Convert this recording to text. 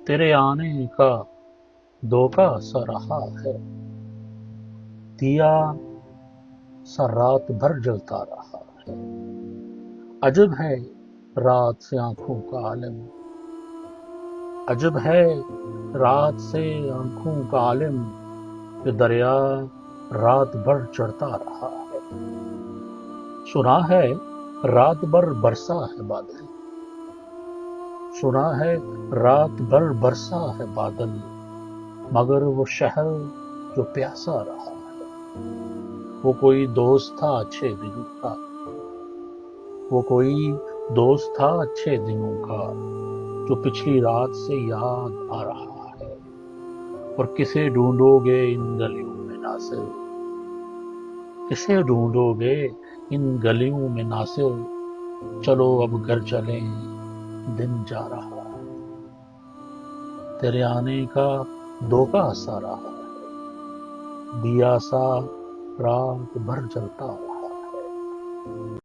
تیرے آنے کا دھوکا سا رہا ہے، دیا سا رات بھر جلتا رہا ہے۔ عجب ہے رات سے آنکھوں کا عالم، عجب ہے رات سے آنکھوں کا عالم، کہ دریا رات بھر چڑھتا رہا ہے۔ سنا ہے رات بھر برسا ہے بادل، سنا ہے رات بھر برسا ہے بادل، مگر وہ شہر جو پیاسا رہا ہے۔ وہ کوئی دوست تھا اچھے دنوں کا، وہ کوئی دوست تھا اچھے دنوں کا، جو پچھلی رات سے یاد آ رہا ہے۔ اور کسے ڈھونڈو گے ان گلیوں میں ناصر، کسے ڈھونڈو گے ان گلیوں میں ناصر، چلو اب گھر چلیں دن جا رہا ہے۔ تیرے آنے کا دھوکا سا رہا ہے، دیا سا رات بھر جلتا رہا ہے۔